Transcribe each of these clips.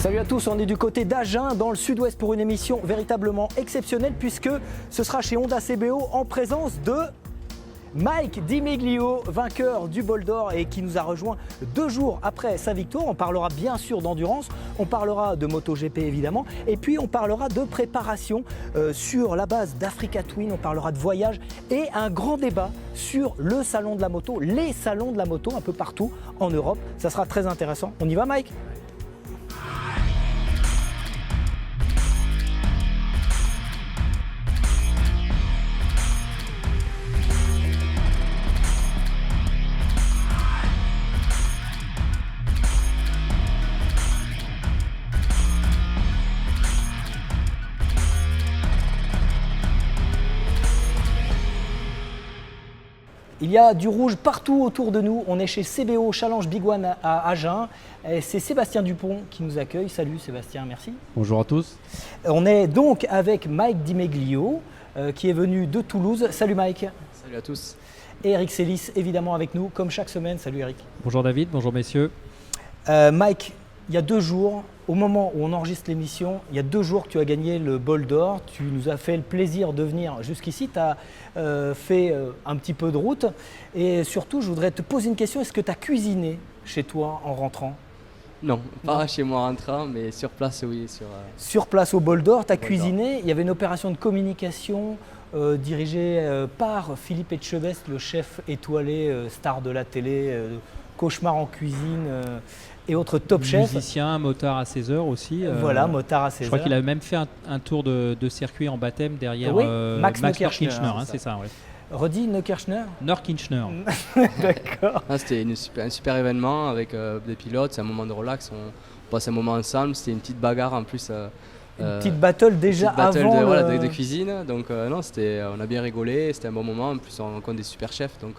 Salut à tous, on est du côté d'Agen, dans le sud-ouest, pour une émission véritablement exceptionnelle puisque ce sera chez Honda CBO en présence de Mike Di Meglio, vainqueur du Bol d'Or et qui nous a rejoint 2 jours après sa victoire. On parlera bien sûr d'endurance, on parlera de MotoGP évidemment, et puis on parlera de préparation sur la base d'Africa Twin, on parlera de voyage et un grand débat sur le salon de la moto, les salons de la moto un peu partout en Europe. Ça sera très intéressant. On y va, Mike ? Il y a du rouge partout autour de nous. On est chez CBO Challenge Big One à Agen. Et c'est Sébastien Dupont qui nous accueille. Salut Sébastien, merci. Bonjour à tous. On est donc avec Mike Di Meglio qui est venu de Toulouse. Salut Mike. Salut à tous. Et Eric Sélis évidemment avec nous comme chaque semaine. Salut Eric. Bonjour David, bonjour messieurs. Mike, il y a 2 jours, au moment où on enregistre l'émission, il y a 2 jours que tu as gagné le Bol d'Or. Tu nous as fait le plaisir de venir jusqu'ici. Tu as fait un petit peu de route. Et surtout, je voudrais te poser une question. Est-ce que tu as cuisiné chez toi en rentrant ? Non, pas chez moi en rentrant, mais sur place, oui. Sur place au Bol d'Or, tu as cuisiné. Il y avait une opération de communication dirigée par Philippe Etchebest, le chef étoilé, star de la télé, cauchemar en cuisine et autres top chefs. Musicien, motard à 16 heures aussi. Voilà, motard à 16 heures. Je crois qu'il a même fait un tour de circuit en baptême derrière oui, Max Neukirchner, Neukirchner, c'est ça. Ouais. Redis Neukirchner. Neukirchner. D'accord. C'était un super événement avec des pilotes, c'est un moment de relax, on passe un moment ensemble, c'était une petite bagarre en plus. Une petite battle déjà avant de cuisine, donc non, on a bien rigolé, c'était un bon moment, en plus on rencontre des super chefs, donc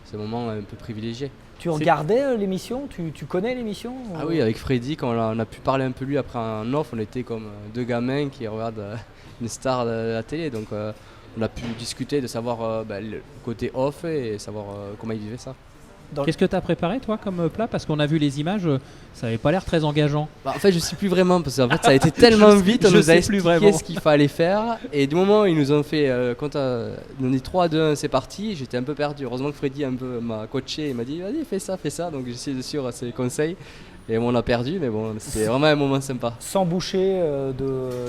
c'est un moment un peu privilégié. Tu regardais l'émission ? Tu connais l'émission ? Ah oui, avec Freddy, quand on a pu parler un peu lui après un off, on était comme 2 gamins qui regardent une star de la télé, donc on a pu discuter de savoir le côté off et savoir comment il vivait ça. Qu'est-ce que tu as préparé toi comme plat ? Parce qu'on a vu les images, ça n'avait pas l'air très engageant. En fait, je sais plus vraiment parce qu'en fait, ça a été tellement vite, on nous a expliqué ce qu'il fallait faire. Et du moment où ils nous ont fait, quand on est 3-2, c'est parti, j'étais un peu perdu. Heureusement que Freddy m'a coaché et m'a dit vas-y, fais ça. Donc j'ai essayé de suivre ses conseils. Et on a perdu, mais bon, c'était vraiment un moment sympa. Sans boucher,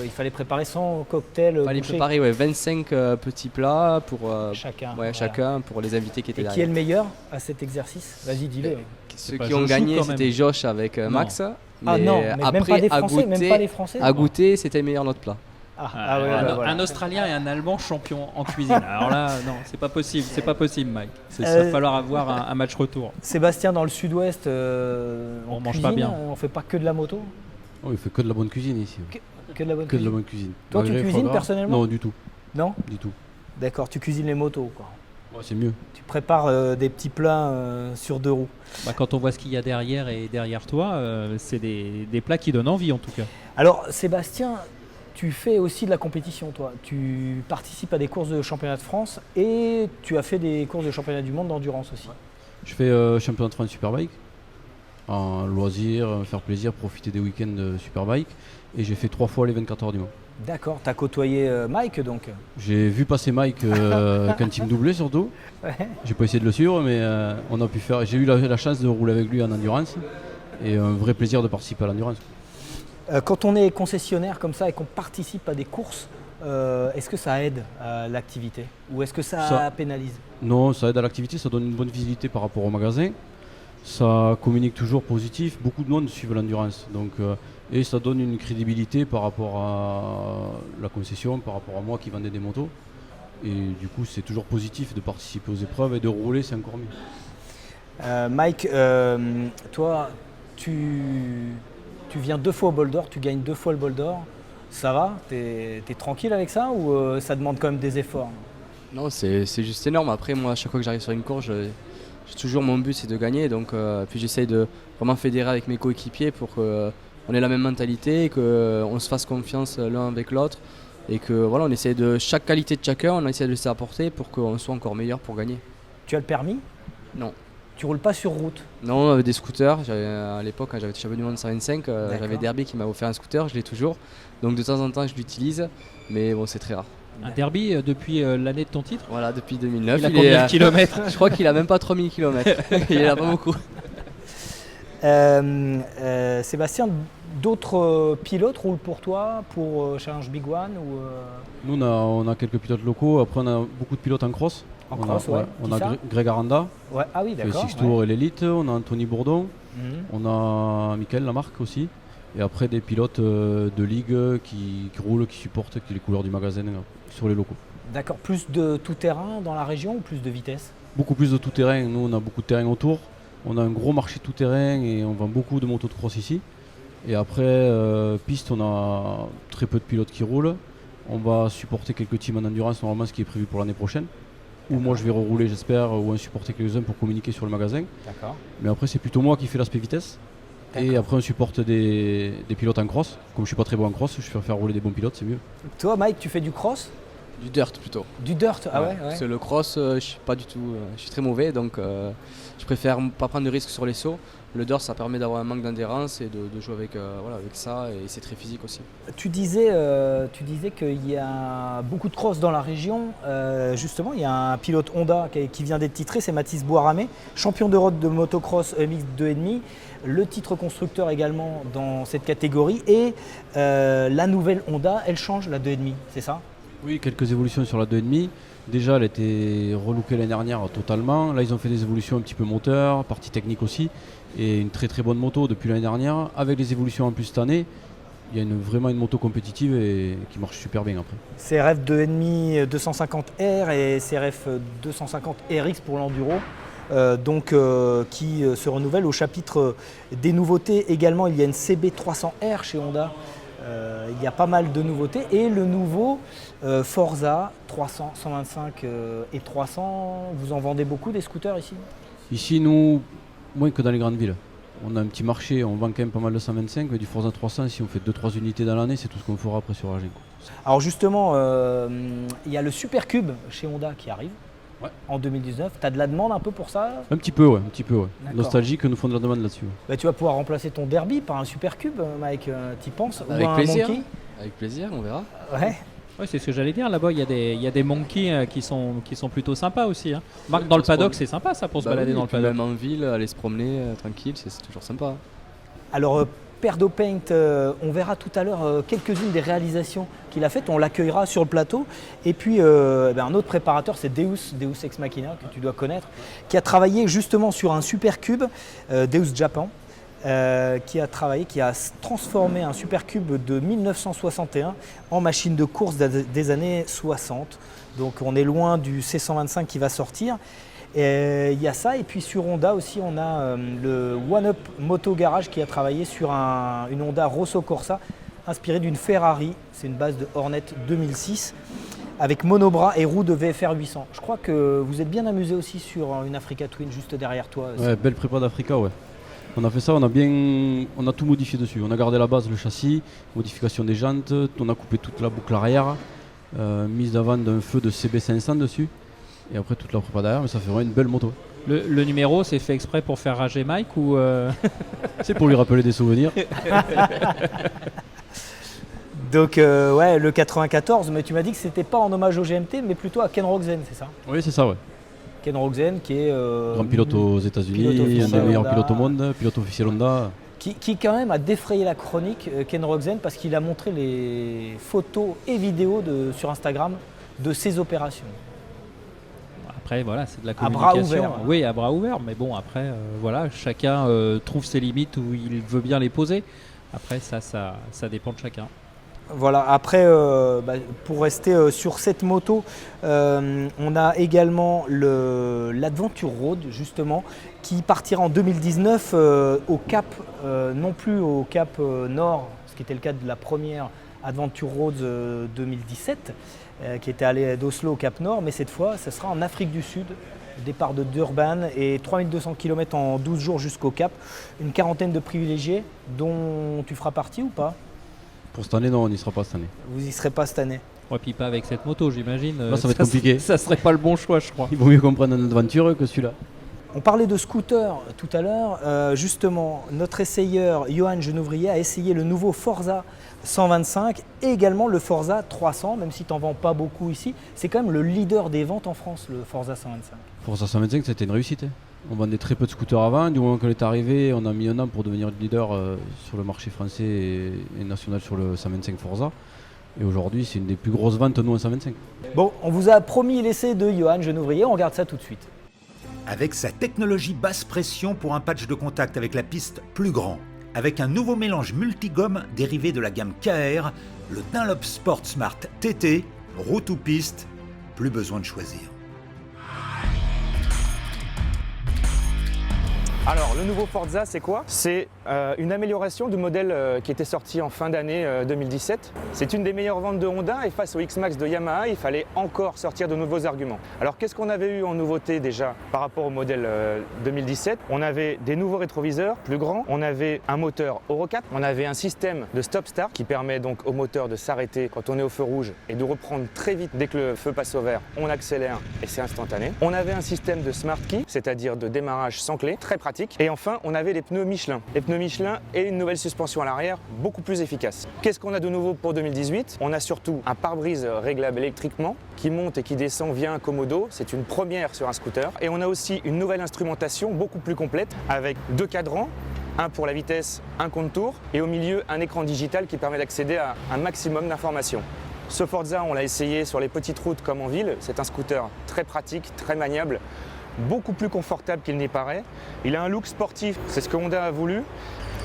il fallait préparer 100 cocktails. Il fallait préparer 25 petits plats pour chacun, chacun pour les invités qui étaient derrière. Et qui est le meilleur à cet exercice ? Vas-y, dis-le. Ceux qui ont gagné, c'était Josh avec Max. Mais après, même pas des Français, même pas les Français. À goûter, c'était le meilleur notre plat. Un Australien et un Allemand champions en cuisine. Alors là, non, c'est pas possible, Mike. Il va falloir avoir un match retour. Sébastien, dans le sud-ouest, on mange cuisine, pas bien. On fait pas que de la moto ? Oh, il fait que de la bonne cuisine ici. Que de la bonne cuisine. De la bonne cuisine. Toi, tu cuisines personnellement ? Non, du tout. Non ? Du tout. D'accord, tu cuisines les motos, quoi. Ouais, c'est mieux. Tu prépares des petits plats sur 2 roues. Quand on voit ce qu'il y a derrière et derrière toi, c'est des plats qui donnent envie en tout cas. Alors, Sébastien, tu fais aussi de la compétition, toi. Tu participes à des courses de championnat de France et tu as fait des courses de championnat du monde d'endurance aussi. Je fais championnat de France Superbike, en loisir, faire plaisir, profiter des week-ends de Superbike. Et j'ai fait 3 fois les 24 heures du Mans. D'accord, tu as côtoyé Mike donc ? J'ai vu passer Mike quand il me doublait surtout. Ouais. J'ai pas essayé de le suivre, mais on a pu faire. J'ai eu la chance de rouler avec lui en endurance et un vrai plaisir de participer à l'endurance. Quand on est concessionnaire comme ça et qu'on participe à des courses, est-ce que ça aide à l'activité ou est-ce que ça pénalise ? Non, ça aide à l'activité, ça donne une bonne visibilité par rapport au magasin. Ça communique toujours positif, beaucoup de monde suivent l'endurance. Donc, et ça donne une crédibilité par rapport à la concession, par rapport à moi qui vendais des motos. Et du coup, c'est toujours positif de participer aux épreuves et de rouler, c'est encore mieux. Mike, toi, tu viens 2 fois au Bol d'Or, tu gagnes 2 fois le Bol d'Or. Ça va ? T'es tranquille avec ça ou ça demande quand même des efforts ? Non, c'est juste énorme. Après, moi, à chaque fois que j'arrive sur une course, toujours mon but, c'est de gagner. Donc, puis j'essaye de vraiment fédérer avec mes coéquipiers pour qu'on ait la même mentalité, qu'on se fasse confiance l'un avec l'autre. Et que voilà, on essaie de chaque qualité de chacun, on essaie de s'apporter pour qu'on soit encore meilleur pour gagner. Tu as le permis ? Non. Tu roules pas sur route? Non, on avait des scooters. À l'époque, quand j'avais été champion du monde 125, j'avais Derby qui m'a offert un scooter, je l'ai toujours. Donc de temps en temps, je l'utilise, mais bon, c'est très rare. Un Derby depuis l'année de ton titre? Voilà, depuis 2009. Il a combien de kilomètres? Je crois qu'il a même pas 3000 km. Il en a pas beaucoup. Sébastien, d'autres pilotes roulent pour toi, pour Challenge Big One ou Nous, on a quelques pilotes locaux. Après, on a beaucoup de pilotes en cross. En cross, ouais. On a Greg Aranda, ouais. Ah oui, d'accord. Six Tours et l'élite. On a Anthony Bourdon. On a Mickaël Lamarque aussi. Et après, des pilotes de ligue qui roulent, qui supportent les couleurs du magasin sur les locaux. D'accord. Plus de tout-terrain dans la région ou plus de vitesse? Beaucoup plus de tout-terrain. Nous, on a beaucoup de terrain autour. On a un gros marché tout-terrain et on vend beaucoup de motos de cross ici. Et après, piste, on a très peu de pilotes qui roulent. On va supporter quelques teams en endurance, normalement, ce qui est prévu pour l'année prochaine. Ou moi, je vais rerouler, j'espère, ou en supporter quelques-uns pour communiquer sur le magasin. D'accord. Mais après, c'est plutôt moi qui fais l'aspect vitesse. Et après, on supporte des pilotes en cross. Comme je suis pas très bon en cross, je vais faire rouler des bons pilotes, c'est mieux. Toi, Mike, tu fais du cross? Du dirt plutôt. Du dirt, ah ouais. C'est le cross, je suis pas du tout, je suis très mauvais, donc je préfère pas prendre de risques sur les sauts. Le dirt, ça permet d'avoir un manque d'endurance et de jouer avec ça, et c'est très physique aussi. Tu disais qu'il y a beaucoup de cross dans la région. Justement, il y a un pilote Honda qui vient d'être titré, c'est Mathis Boiramé, champion d'Europe de motocross MX 2,5. Le titre constructeur également dans cette catégorie. Et la nouvelle Honda, elle change la 2,5, c'est ça? Oui, quelques évolutions sur la 2,5. Déjà, elle était relookée l'année dernière totalement. Là, ils ont fait des évolutions un petit peu moteur, partie technique aussi. Et une très très bonne moto depuis l'année dernière. Avec les évolutions en plus cette année, il y a vraiment une moto compétitive et qui marche super bien après. CRF 2,5 250R et CRF 250 RX pour l'enduro. Qui se renouvelle au chapitre des nouveautés. Également, il y a une CB300R chez Honda. Il y a pas mal de nouveautés. Et le nouveau Forza 300, 125 et 300, vous en vendez beaucoup des scooters ici? Ici, nous, moins que dans les grandes villes. On a un petit marché, on vend quand même pas mal de 125, mais du Forza 300, si on fait 2-3 unités dans l'année, c'est tout ce qu'on fera après sur Agen. Alors justement, il y a le Supercube chez Honda qui arrive. Ouais. En 2019, tu as de la demande un peu pour ça? Un petit peu, ouais. Nostalgique, nous font de la demande là-dessus. Ouais. Bah, tu vas pouvoir remplacer ton Derby par un Supercube, Mike, t'y penses? Avec plaisir. Monkey? Avec plaisir, on verra. Ouais. Ouais, c'est ce que j'allais dire. Là-bas, il y a des monkeys qui sont plutôt sympas aussi. Hein. Marc, dans le paddock, c'est sympa ça pour se balader dans le paddock. Même en ville, aller se promener tranquille, c'est toujours sympa. Alors, Perdo Paint, on verra tout à l'heure quelques-unes des réalisations qu'il a faites. On l'accueillera sur le plateau. Et puis, un autre préparateur, c'est Deus Ex Machina, que tu dois connaître, qui a travaillé justement sur un Supercube, Deus Japan. Qui a transformé un Supercube de 1961 en machine de course des années 60. Donc on est loin du C125 qui va sortir. Il y a ça, et puis sur Honda aussi on a le One Up Moto Garage qui a travaillé sur une Honda Rosso Corsa inspirée d'une Ferrari. C'est une base de Hornet 2006 avec monobras et roues de VFR 800. Je crois que vous êtes bien amusé aussi sur une Africa Twin juste derrière toi. Ouais, belle prépa d'Africa, ouais. On a fait ça, on a tout modifié dessus. On a gardé la base, le châssis, modification des jantes, on a coupé toute la boucle arrière, mise d'avant d'un feu de CB500 dessus, et après toute la prépa derrière, mais ça fait vraiment une belle moto. Le numéro, c'est fait exprès pour faire rager Mike ou C'est pour lui rappeler des souvenirs. Donc le 94, mais tu m'as dit que c'était pas en hommage au GMT, mais plutôt à Ken Roczen, c'est ça? Oui, c'est ça, ouais. Ken Roczen qui est grand pilote aux États-Unis, un des meilleurs pilotes au monde, pilote officiel Honda. Qui quand même a défrayé la chronique, Ken Roczen, parce qu'il a montré les photos et vidéos sur Instagram de ses opérations. Après voilà, c'est de la communication. À bras ouverts. Oui, à bras ouverts, mais bon après voilà, chacun trouve ses limites où il veut bien les poser. Après ça dépend de chacun. Voilà, après, pour rester sur cette moto, on a également l'Adventure Road, justement, qui partira en 2019 au Cap, non plus au Cap Nord, ce qui était le cas de la première Adventure Road 2017, qui était allée d'Oslo au Cap Nord, mais cette fois, ce sera en Afrique du Sud. Départ de Durban et 3200 km en 12 jours jusqu'au Cap. Une quarantaine de privilégiés dont tu feras partie ou pas? Pour cette année, non, on n'y sera pas cette année. Vous n'y serez pas cette année? Ouais, puis pas avec cette moto, j'imagine. Là, ça va être compliqué. Ça serait pas le bon choix, je crois. Il vaut mieux qu'on prenne une aventure que celui-là. On parlait de scooter tout à l'heure. Justement, notre essayeur Johan Genouvrier a essayé le nouveau Forza 125 et également le Forza 300, même si tu n'en vends pas beaucoup ici. C'est quand même le leader des ventes en France, le Forza 125. Forza 125, c'était une réussite. On vendait très peu de scooters avant. Du moment qu'on est arrivé, on a mis un an pour devenir leader sur le marché français et national sur le 125 Forza. Et aujourd'hui, c'est une des plus grosses ventes, nous, en 125. Bon, on vous a promis l'essai de Johan Genouvrier, on regarde ça tout de suite. Avec sa technologie basse pression pour un patch de contact avec la piste plus grand, avec un nouveau mélange multigomme dérivé de la gamme KR, le Dunlop Sport Smart TT, route ou piste, plus besoin de choisir. Alors, le nouveau Forza, c'est quoi? C'est une amélioration du modèle qui était sorti en fin d'année 2017. C'est une des meilleures ventes de Honda et face au X-Max de Yamaha, il fallait encore sortir de nouveaux arguments. Alors, qu'est-ce qu'on avait eu en nouveauté déjà par rapport au modèle 2017? On avait des nouveaux rétroviseurs plus grands, on avait un moteur Euro 4, on avait un système de stop-start qui permet donc au moteur de s'arrêter quand on est au feu rouge et de reprendre très vite dès que le feu passe au vert. On accélère et c'est instantané. On avait un système de Smart Key, c'est-à-dire de démarrage sans clé, très pratique. Et enfin, on avait les pneus Michelin. Les pneus Michelin et une nouvelle suspension à l'arrière, beaucoup plus efficace. Qu'est-ce qu'on a de nouveau pour 2018? On a surtout un pare-brise réglable électriquement qui monte et qui descend via un commodo. C'est une première sur un scooter. Et on a aussi une nouvelle instrumentation beaucoup plus complète avec 2 cadrans, un pour la vitesse, un contour et au milieu un écran digital qui permet d'accéder à un maximum d'informations. Ce Forza, on l'a essayé sur les petites routes comme en ville. C'est un scooter très pratique, très maniable, beaucoup plus confortable qu'il n'y paraît. Il a un look sportif, c'est ce que Honda a voulu,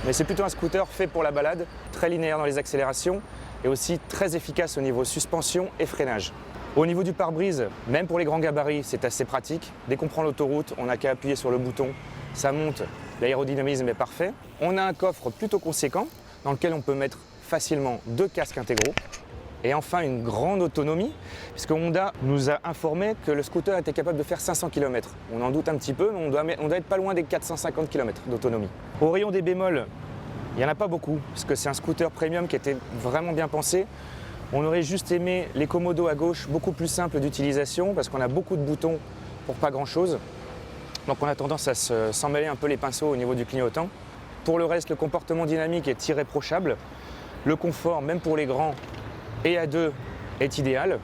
mais c'est plutôt un scooter fait pour la balade, très linéaire dans les accélérations et aussi très efficace au niveau suspension et freinage. Au niveau du pare-brise, même pour les grands gabarits, c'est assez pratique. Dès qu'on prend l'autoroute, on n'a qu'à appuyer sur le bouton, ça monte, l'aérodynamisme est parfait. On a un coffre plutôt conséquent dans lequel on peut mettre facilement 2 casques intégraux. Et enfin, une grande autonomie, puisque Honda nous a informé que le scooter était capable de faire 500 km. On en doute un petit peu, mais on doit être pas loin des 450 km d'autonomie. Au rayon des bémols, il n'y en a pas beaucoup, puisque c'est un scooter premium qui était vraiment bien pensé. On aurait juste aimé les commodos à gauche, beaucoup plus simples d'utilisation, parce qu'on a beaucoup de boutons pour pas grand-chose. Donc on a tendance à s'en mêler un peu les pinceaux au niveau du clignotant. Pour le reste, le comportement dynamique est irréprochable. Le confort, même pour les grands, et à 2 est idéal.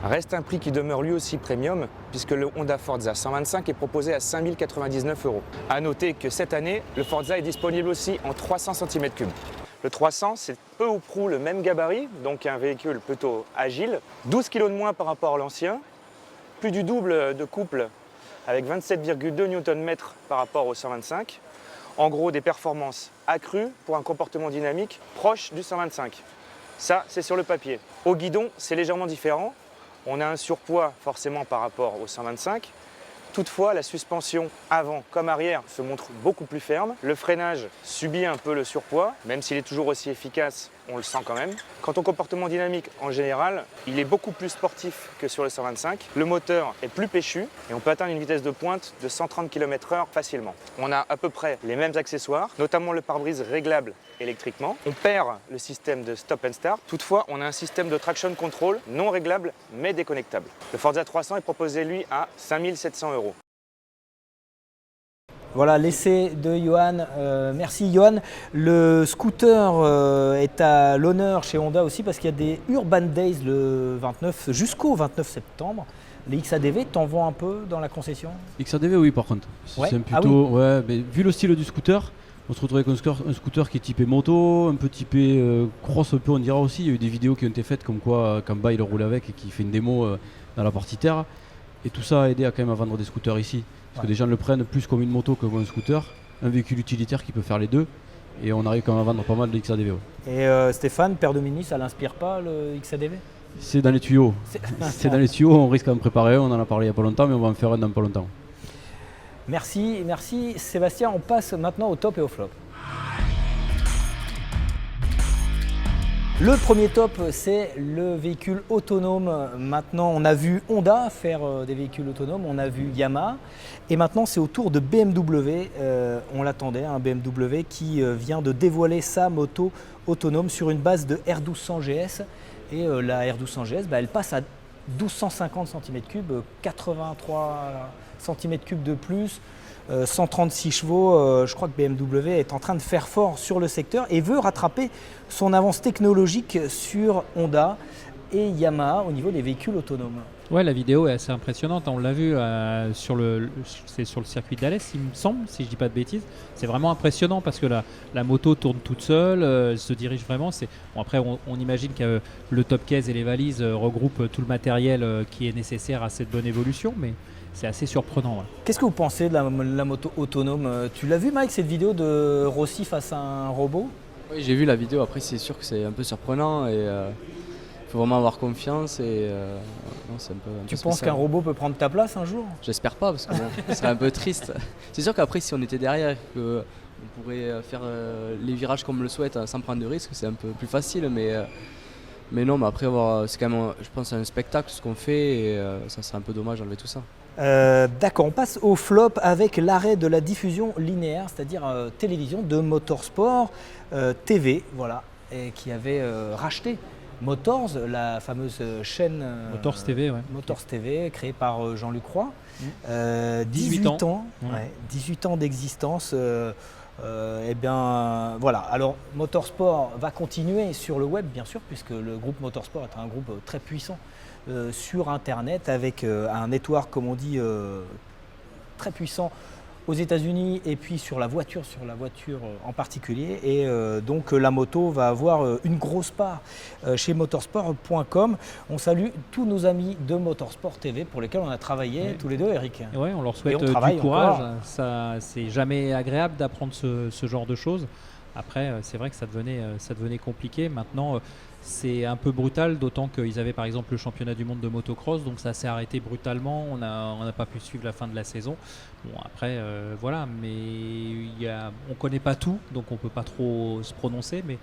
Reste un prix qui demeure lui aussi premium puisque le Honda Forza 125 est proposé à 5 099 €. A noter que cette année, le Forza est disponible aussi en 300 cm3. Le 300, c'est peu ou prou le même gabarit, donc un véhicule plutôt agile. 12 kg de moins par rapport à l'ancien, plus du double de couple avec 27,2 Nm par rapport au 125. En gros, des performances accrues pour un comportement dynamique proche du 125. Ça, c'est sur le papier. Au guidon, c'est légèrement différent. On a un surpoids forcément par rapport au 125. Toutefois, la suspension avant comme arrière se montre beaucoup plus ferme. Le freinage subit un peu le surpoids, même s'il est toujours aussi efficace, on le sent quand même. Quant au comportement dynamique, en général, il est beaucoup plus sportif que sur le 125. Le moteur est plus péchu et on peut atteindre une vitesse de pointe de 130 km/h facilement. On a à peu près les mêmes accessoires, notamment le pare-brise réglable électriquement. On perd le système de stop and start. Toutefois, on a un système de traction control non réglable mais déconnectable. Le Forza 300 est proposé lui à 5 700 €. Voilà l'essai de Johan. Merci Johan. Le scooter est à l'honneur chez Honda aussi parce qu'il y a des Urban Days le 29 jusqu'au 29 septembre. Les XADV, t'en vends un peu dans la concession? XADV, oui, par contre. Ouais. C'est plutôt, ouais, mais vu le style du scooter, on se retrouve avec un scooter qui est typé moto, un peu typé cross, un peu on dira aussi. Il y a eu des vidéos qui ont été faites comme quoi Kamba il roule avec et qui fait une démo dans la partie terre. Et tout ça a aidé à quand même à vendre des scooters ici. Parce que des gens le prennent plus comme une moto que comme un scooter, un véhicule utilitaire qui peut faire les deux. Et on arrive quand même à vendre pas mal de XADV. Ouais. Et Stéphane, père de Mini, ça l'inspire pas le XADV? C'est dans les tuyaux. C'est dans les tuyaux, on risque d'en préparer un, on en a parlé il n'y a pas longtemps, mais on va en faire un dans pas longtemps. Merci Sébastien. On passe maintenant au top et au flop. Le premier top, c'est le véhicule autonome. Maintenant, on a vu Honda faire des véhicules autonomes, on a vu Yamaha. Et maintenant, c'est au tour de BMW. On l'attendait, un BMW qui vient de dévoiler sa moto autonome sur une base de R1200 GS. Et la R1200 GS, elle passe à 1250 cm3, 83 cm3 de plus. 136 chevaux, je crois que BMW est en train de faire fort sur le secteur et veut rattraper son avance technologique sur Honda et Yamaha au niveau des véhicules autonomes. Ouais, la vidéo est assez impressionnante. On l'a vu c'est sur le circuit d'Alès, il me semble, si je dis pas de bêtises. C'est vraiment impressionnant parce que la moto tourne toute seule, se dirige vraiment. Bon, après, on imagine que le top case et les valises regroupent tout le matériel qui est nécessaire à cette bonne évolution, mais c'est assez surprenant. Ouais. Qu'est-ce que vous pensez de la moto autonome? Tu l'as vu, Mike, cette vidéo de Rossi face à un robot? Oui, j'ai vu la vidéo. Après, c'est sûr que c'est un peu surprenant et faut vraiment avoir confiance et non, c'est un peu Tu spécial. penses qu'un robot peut prendre ta place un jour? J'espère pas parce que bon, ce serait un peu triste. C'est sûr qu'après si on était derrière, on pourrait faire les virages comme on le souhaite sans prendre de risques, c'est un peu plus facile mais non, mais après c'est quand même, je pense, un spectacle ce qu'on fait et ça serait un peu dommage d'enlever tout ça. D'accord, on passe au flop avec l'arrêt de la diffusion linéaire, c'est-à-dire télévision de Motorsport TV, voilà, et qui avait racheté Motors, la fameuse chaîne Motors TV, ouais. Motors TV, créée par Jean-Luc Roy. 18 ans. Ouais, 18 ans d'existence. Eh bien, voilà. Alors, Motorsport va continuer sur le web, bien sûr, puisque le groupe Motorsport est un groupe très puissant sur Internet, avec un network, comme on dit, très puissant aux États-Unis et puis sur la voiture en particulier. Et donc la moto va avoir une grosse part chez motorsport.com. On salue tous nos amis de Motorsport TV pour lesquels on a travaillé tous les deux, Eric. Ouais, on leur souhaite du courage. Ça, c'est jamais agréable d'apprendre ce genre de choses. Après, c'est vrai que ça devenait compliqué. Maintenant, c'est un peu brutal, d'autant qu'ils avaient par exemple le championnat du monde de motocross, donc ça s'est arrêté brutalement. On n'a pas pu suivre la fin de la saison. Bon, après, voilà, mais on ne connaît pas tout, donc on ne peut pas trop se prononcer. Mais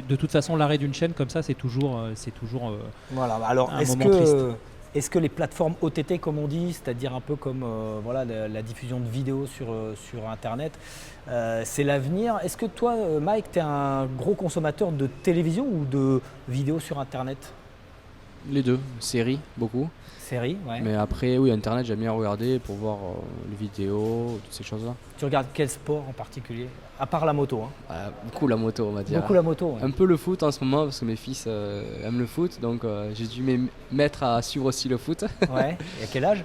de toute façon, l'arrêt d'une chaîne comme ça, c'est toujours voilà. Alors, un moment triste. Est-ce que les plateformes OTT, comme on dit, c'est-à-dire un peu comme voilà, la diffusion de vidéos sur Internet, c'est l'avenir? Est-ce que toi, Mike, tu es un gros consommateur de télévision ou de vidéos sur Internet? Les deux, séries, beaucoup. Séries, ouais. Mais après, oui, Internet, j'aime bien regarder pour voir les vidéos, toutes ces choses-là. Tu regardes quel sport en particulier? À part la moto, hein. Beaucoup la moto, on va dire. Beaucoup la moto, ouais. Un peu le foot en ce moment, parce que mes fils aiment le foot, donc j'ai dû me mettre à suivre aussi le foot. Ouais, et à quel âge?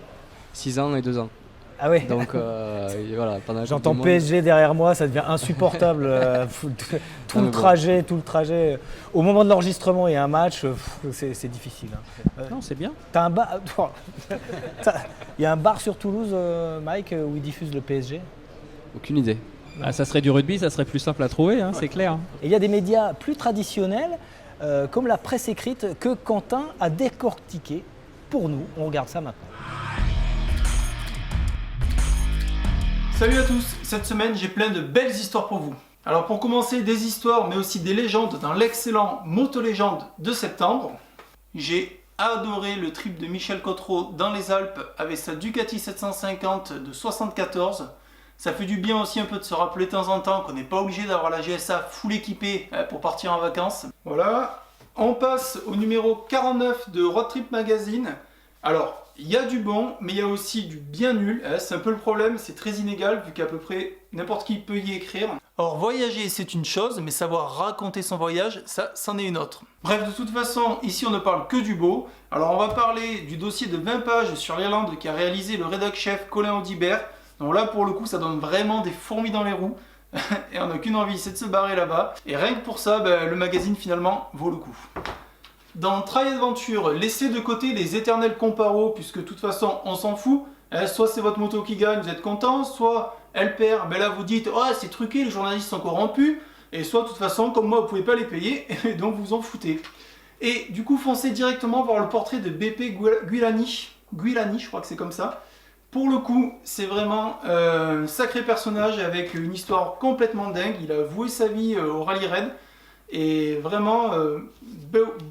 6 ans et 2 ans. Ah ouais. Donc voilà, pendant j'entends PSG derrière moi, ça devient insupportable. Tout le trajet. Au moment de l'enregistrement, il y a un match, c'est difficile. Hein. Non, c'est bien. T'as un bar. Il y a un bar sur Toulouse, Mike, où ils diffusent le PSG? Aucune idée. Ah, ça serait du rugby, ça serait plus simple à trouver, hein, c'est clair. Et il y a des médias plus traditionnels, comme la presse écrite, que Quentin a décortiqué pour nous. On regarde ça maintenant. Salut à tous, cette semaine j'ai plein de belles histoires pour vous. Alors pour commencer, des histoires mais aussi des légendes dans l'excellent Moto-Légende de septembre. J'ai adoré le trip de Michel Cottereau dans les Alpes avec sa Ducati 750 de 74. Ça fait du bien aussi un peu de se rappeler de temps en temps qu'on n'est pas obligé d'avoir la GSA full équipée pour partir en vacances. Voilà, on passe au numéro 49 de Road Trip Magazine. Alors, il y a du bon, mais il y a aussi du bien nul. C'est un peu le problème, c'est très inégal vu qu'à peu près n'importe qui peut y écrire. Or, voyager c'est une chose, mais savoir raconter son voyage, ça, c'en est une autre. Bref, de toute façon, ici on ne parle que du beau. Alors, on va parler du dossier de 20 pages sur l'Irlande qu'a réalisé le rédac-chef Colin Audibert. Donc là, pour le coup, ça donne vraiment des fourmis dans les roues. Et on n'a qu'une envie, c'est de se barrer là-bas. Et rien que pour ça, le magazine finalement vaut le coup. Dans Trail Adventure, laissez de côté les éternels comparos, puisque de toute façon, on s'en fout. Soit c'est votre moto qui gagne, vous êtes content, soit elle perd, là vous dites « Oh, c'est truqué, les journalistes sont corrompus », et soit de toute façon, comme moi, vous pouvez pas les payer, et donc vous en foutez. Et du coup, foncez directement voir le portrait de BP Guilani, je crois que c'est comme ça. Pour le coup, c'est vraiment un sacré personnage avec une histoire complètement dingue. Il a voué sa vie au rallye raid. Et vraiment,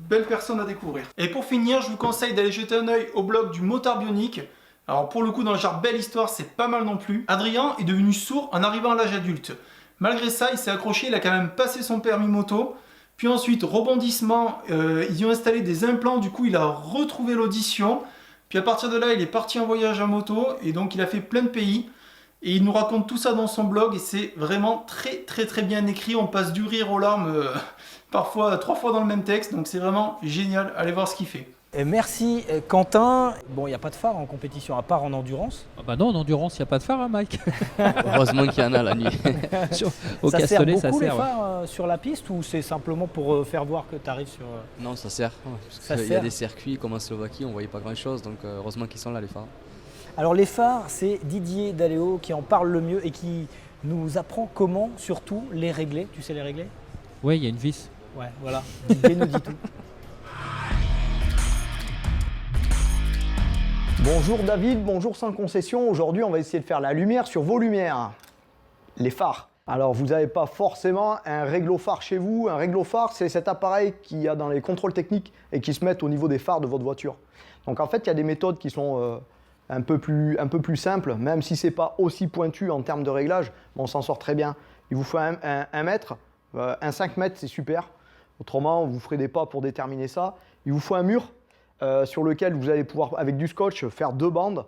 belle personne à découvrir. Et pour finir, je vous conseille d'aller jeter un œil au blog du Motard Bionique. Alors pour le coup, dans le genre belle histoire, c'est pas mal non plus. Adrien est devenu sourd en arrivant à l'âge adulte. Malgré ça, il s'est accroché, il a quand même passé son permis moto. Puis ensuite, rebondissement, ils y ont installé des implants, du coup il a retrouvé l'audition. Puis à partir de là, il est parti en voyage à moto, et donc il a fait plein de pays. Et il nous raconte tout ça dans son blog et c'est vraiment très très très bien écrit. On passe du rire aux larmes, parfois 3 fois dans le même texte. Donc c'est vraiment génial. Allez voir ce qu'il fait. Et merci Quentin. Bon, il n'y a pas de phare en compétition, à part en endurance. Ah bah non, en endurance, il n'y a pas de phare, hein, Mike. Heureusement qu'il y en a la nuit. Au Ça sert Castellet, beaucoup ça les sert. Ouais. phares sur la piste ou c'est simplement pour faire voir que tu arrives sur... Non, ça sert. Parce Ça qu'il y sert. a des circuits comme en Slovaquie, on voyait pas grand chose. Donc heureusement qu'ils sont là, les phares. Alors les phares, c'est Didier Daléo qui en parle le mieux et qui nous apprend comment surtout les régler. Tu sais les régler? Oui, il y a une vis. Ouais, voilà. Didier nous dit tout. Bonjour David, bonjour sans concession. Aujourd'hui, on va essayer de faire la lumière sur vos lumières, les phares. Alors, vous n'avez pas forcément un réglo-phare chez vous. Un réglo-phare, c'est cet appareil qu'il y a dans les contrôles techniques et qui se met au niveau des phares de votre voiture. Donc, en fait, il y a des méthodes qui sont un peu plus simples, même si ce n'est pas aussi pointu en termes de réglage, mais on s'en sort très bien. Il vous faut un mètre, un 5 mètres, c'est super. Autrement, vous ferez des pas pour déterminer ça. Il vous faut un mur. Sur lequel vous allez pouvoir, avec du scotch, faire 2 bandes.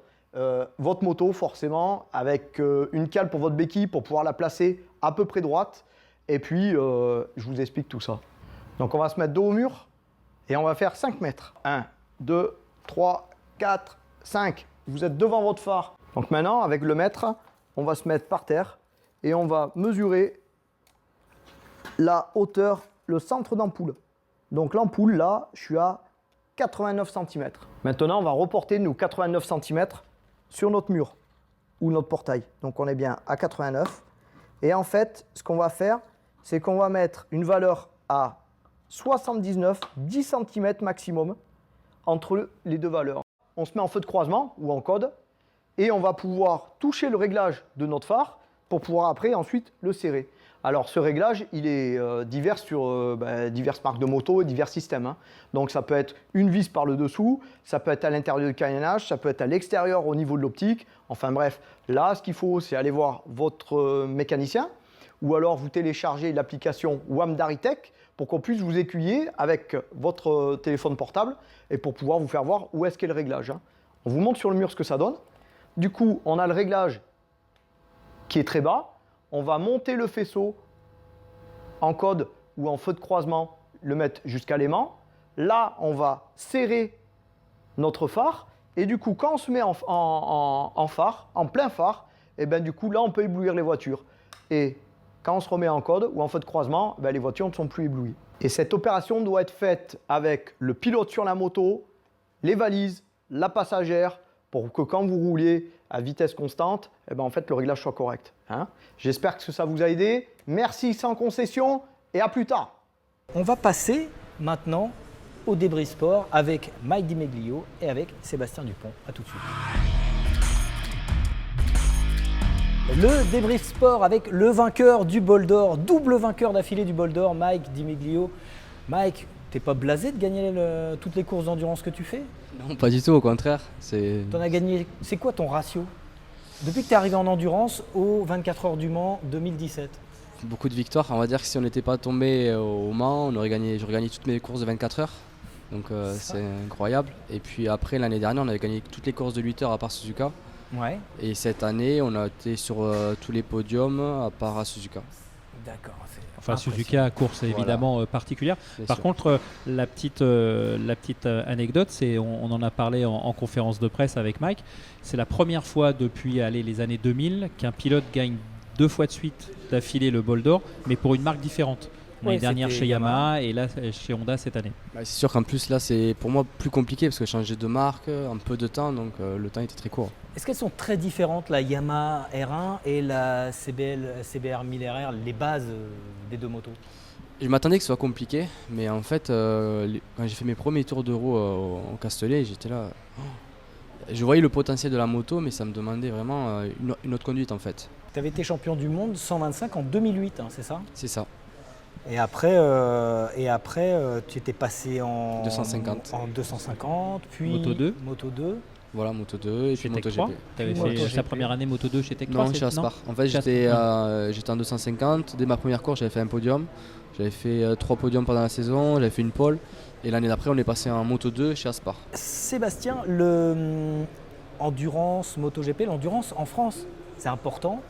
Votre moto, forcément, avec une cale pour votre béquille pour pouvoir la placer à peu près droite. Et puis, je vous explique tout ça. Donc, on va se mettre dos au mur et on va faire 5 mètres. 1, 2, 3, 4, 5. Vous êtes devant votre phare. Donc maintenant, avec le mètre, on va se mettre par terre et on va mesurer la hauteur, le centre d'ampoule. Donc l'ampoule, là, je suis à 89 cm. Maintenant, on va reporter nos 89 cm sur notre mur ou notre portail. Donc, on est bien à 89. Et en fait, ce qu'on va faire, c'est qu'on va mettre une valeur à 79, 10 cm maximum entre les deux valeurs. On se met en feu de croisement ou en code et on va pouvoir toucher le réglage de notre phare pour pouvoir après ensuite le serrer. Alors ce réglage, il est divers sur diverses marques de moto et divers systèmes. Hein. Donc ça peut être une vis par le dessous, ça peut être à l'intérieur du carénage, ça peut être à l'extérieur au niveau de l'optique. Enfin bref, là ce qu'il faut c'est aller voir votre mécanicien ou alors vous téléchargez l'application WAM Daritech pour qu'on puisse vous aiguiller avec votre téléphone portable et pour pouvoir vous faire voir où est-ce qu'est le réglage. Hein. On vous montre sur le mur ce que ça donne. Du coup, on a le réglage qui est très bas. On va monter le faisceau en code ou en feu de croisement, le mettre jusqu'à l'aimant. Là, on va serrer notre phare. Et du coup, quand on se met en phare, en plein phare, et ben du coup, là, on peut éblouir les voitures. Et quand on se remet en code ou en feu de croisement, ben, les voitures ne sont plus éblouies. Et cette opération doit être faite avec le pilote sur la moto, les valises, la passagère, pour que quand vous rouliez à vitesse constante, eh ben en fait, le réglage soit correct. Hein. J'espère que ça vous a aidé. Merci sans concession et à plus tard. On va passer maintenant au débris sport avec Mike Dimeglio et avec Sébastien Dupont. A tout de suite. Le débris sport avec le vainqueur du bol d'or, double vainqueur d'affilée du bol d'or, Mike Dimeglio. Mike, t'es pas blasé de gagner toutes les courses d'endurance que tu fais? Non, pas du tout, au contraire. T'en as gagné. C'est quoi ton ratio depuis que tu es arrivé en endurance aux 24 heures du Mans 2017? Beaucoup de victoires. On va dire que si on n'était pas tombé au Mans, j'aurais gagné toutes mes courses de 24 heures. Donc c'est incroyable. Et puis après, l'année dernière, on avait gagné toutes les courses de 8 heures à part Suzuka. Ouais. Et cette année, on a été sur tous les podiums à part à Suzuka. D'accord. Enfin, Suzuka, course évidemment particulière. Par contre, la petite anecdote, c'est on en a parlé en conférence de presse avec Mike. C'est la première fois depuis les années 2000 qu'un pilote gagne 2 fois de suite d'affilée le bol d'or, mais pour une marque différente. L'année dernière chez Yamaha et là chez Honda cette année. C'est sûr qu'en plus là c'est pour moi plus compliqué parce que j'ai changé de marque en peu de temps, donc le temps était très court. Est-ce qu'elles sont très différentes, la Yamaha R1 et la CBR 1000 RR, les bases des deux motos? Je m'attendais que ce soit compliqué, mais en fait quand j'ai fait mes premiers tours de roue au Castellet, j'étais là. Je voyais le potentiel de la moto, mais ça me demandait vraiment une autre conduite en fait. Tu avais été champion du monde 125 en 2008, hein, c'est ça? C'est ça. Et après, tu étais passé en 250, puis Moto 2. Voilà, Moto 2 et puis MotoGP. Tu avais fait ta première année Moto 2 chez Tech 3? Non, chez Aspar. En fait, j'étais en 250. Dès ma première course, j'avais fait un podium. J'avais fait 3 podiums pendant la saison, j'avais fait une pole. Et l'année d'après, on est passé en Moto 2 chez Aspar. Sébastien, l'endurance MotoGP, l'endurance en France, c'est important.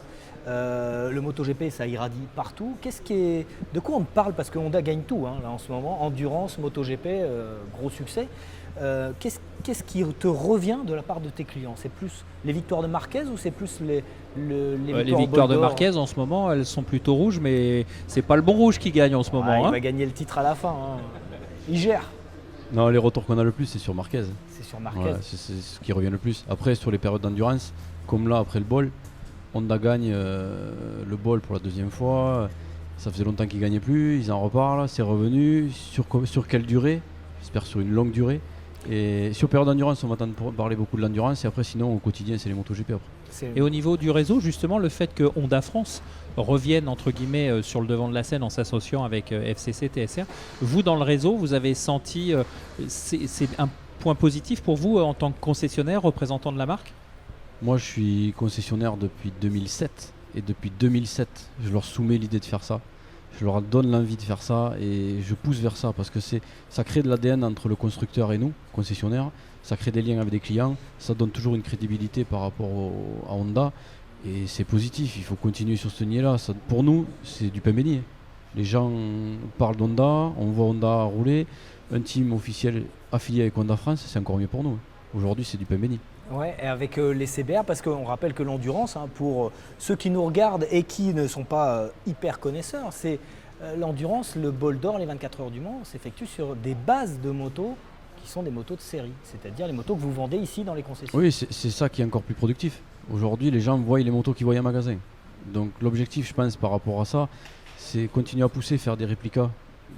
Le MotoGP, ça irradie partout. De quoi on parle? Parce que Honda gagne tout là, en ce moment. Endurance, MotoGP, gros succès. Qu'est-ce qui te revient de la part de tes clients? C'est plus les victoires de Marquez ou c'est plus les victoires de Marquez en ce moment, elles sont plutôt rouges, mais c'est pas le bon rouge qui gagne en ce moment. Il va gagner le titre à la fin. Il gère. Non, les retours qu'on a le plus, c'est sur Marquez. C'est sur Marquez. Ouais, c'est ce qui revient le plus. Après, sur les périodes d'endurance, comme là, après le bol, Honda gagne le bol pour la deuxième fois. Ça faisait longtemps qu'ils ne gagnaient plus. Ils en reparlent. C'est revenu. Sur quelle durée? J'espère sur une longue durée. Et sur période d'endurance, on va entendre parler beaucoup de l'endurance. Et après, sinon, au quotidien, c'est les MotoGP après. Et au niveau du réseau, justement, le fait que Honda France revienne entre guillemets sur le devant de la scène en s'associant avec FCC, TSR, vous dans le réseau, vous avez senti, c'est un point positif pour vous en tant que concessionnaire, représentant de la marque? Moi, je suis concessionnaire depuis 2007. Et depuis 2007, je leur soumets l'idée de faire ça. Je leur donne l'envie de faire ça et je pousse vers ça parce que ça crée de l'ADN entre le constructeur et nous, concessionnaires. Ça crée des liens avec des clients. Ça donne toujours une crédibilité par rapport à Honda. Et c'est positif, il faut continuer sur ce nier-là. Pour nous, c'est du pain béni. Les gens parlent d'Honda, on voit Honda rouler. Un team officiel affilié avec Honda France, c'est encore mieux pour nous. Aujourd'hui, c'est du pain béni. Ouais, et avec les CBR, parce qu'on rappelle que l'endurance, pour ceux qui nous regardent et qui ne sont pas hyper connaisseurs, c'est l'endurance, le bol d'or, les 24 heures du Mans, s'effectue sur des bases de motos qui sont des motos de série, c'est-à-dire les motos que vous vendez ici dans les concessions. Oui, c'est ça qui est encore plus productif. Aujourd'hui, les gens voient les motos qu'ils voient en magasin. Donc l'objectif, je pense, par rapport à ça, c'est continuer à pousser, faire des réplicas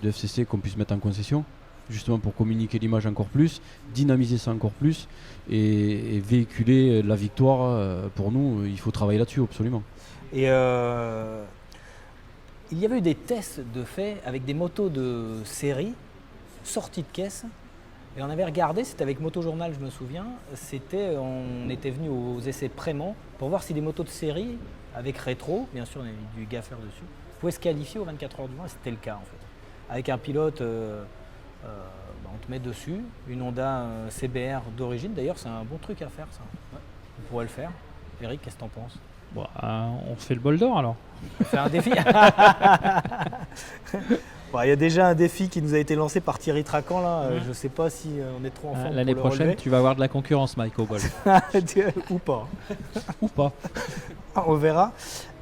de FCC qu'on puisse mettre en concession, justement pour communiquer l'image encore plus, dynamiser ça encore plus et véhiculer la victoire. Pour nous, il faut travailler là-dessus, absolument. Et il y avait eu des tests de fait avec des motos de série sorties de caisse. Et on avait regardé, c'était avec Motojournal, je me souviens, on était venu aux essais Prémont pour voir si des motos de série, avec rétro, bien sûr on avait du gaffer dessus, pouvaient se qualifier aux 24 heures du Mans, et c'était le cas en fait. Avec un pilote, on te met dessus, une Honda CBR d'origine, d'ailleurs c'est un bon truc à faire ça, on pourrait le faire. Eric, qu'est-ce que t'en penses? Bon, on fait le bol d'or alors. On fait un défi. Il y a déjà un défi qui nous a été lancé par Thierry Tracan là. Je ne sais pas si on est trop en forme. L'année prochaine, tu vas avoir de la concurrence, Mike, au bol. Ou pas. Ou pas. On verra.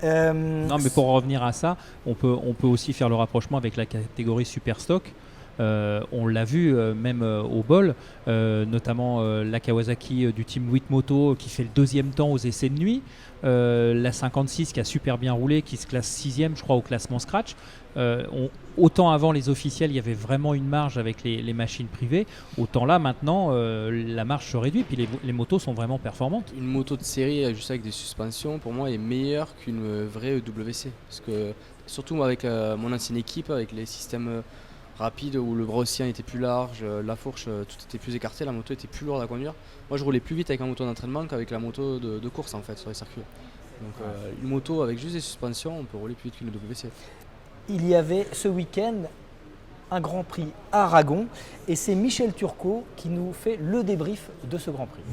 Non, mais pour revenir à ça, on peut aussi faire le rapprochement avec la catégorie Super Stock. On l'a vu même au bol, notamment la Kawasaki du team 8 Moto qui fait le deuxième temps aux essais de nuit, la 56 qui a super bien roulé, qui se classe 6ème je crois au classement Scratch. Autant avant les officiels il y avait vraiment une marge avec les machines privées, autant là maintenant la marge se réduit, puis les motos sont vraiment performantes. Une moto de série juste avec des suspensions pour moi est meilleure qu'une vraie WC, parce que surtout avec mon ancienne équipe, avec les systèmes rapide où le bras océan était plus large, la fourche, tout était plus écarté, la moto était plus lourde à conduire. Moi je roulais plus vite avec ma moto d'entraînement qu'avec la moto de course en fait sur les circuits. Donc une moto avec juste des suspensions, on peut rouler plus vite qu'une WC. Il y avait ce week-end un Grand Prix à Aragon et c'est Michel Turcot qui nous fait le débrief de ce Grand Prix.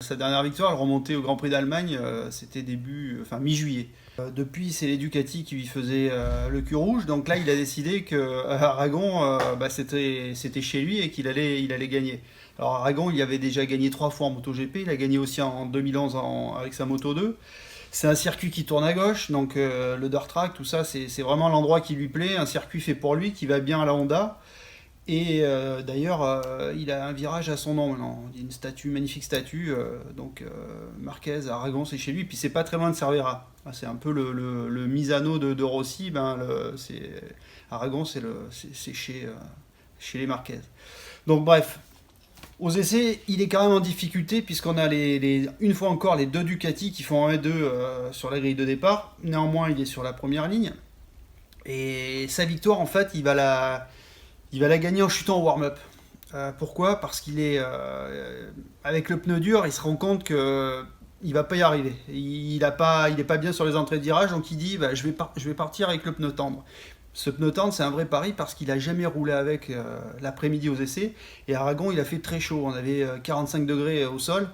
Sa dernière victoire, elle remontait au Grand Prix d'Allemagne, c'était mi-juillet. Depuis, c'est les Ducati qui lui faisaient le cul rouge, donc là, il a décidé qu'à Aragon, c'était chez lui et qu'il allait gagner. Alors Aragon, il avait déjà gagné 3 fois en MotoGP, il a gagné aussi en 2011 avec sa Moto 2. C'est un circuit qui tourne à gauche, donc le dirt track, tout ça, c'est vraiment l'endroit qui lui plaît, un circuit fait pour lui, qui va bien à la Honda. Et d'ailleurs, il a un virage à son nom maintenant, une magnifique statue, Marquez, Aragon, c'est chez lui, puis c'est pas très loin de Cervera. C'est un peu le Misano de Rossi, Aragon c'est chez les Marquez. Donc bref, aux essais, il est quand même en difficulté, puisqu'on a une fois encore les deux Ducati qui font 1 et 2 sur la grille de départ. Néanmoins, il est sur la première ligne, et sa victoire, en fait, il va la gagner en chutant au warm-up. Pourquoi ? Parce qu'il est avec le pneu dur, il se rend compte que il va pas y arriver. Il est pas bien sur les entrées de virage, donc il dit je vais partir avec le pneu tendre. Ce pneu tendre, c'est un vrai pari parce qu'il a jamais roulé avec l'après-midi aux essais. Et à Aragon, il a fait très chaud. On avait 45 degrés au sol.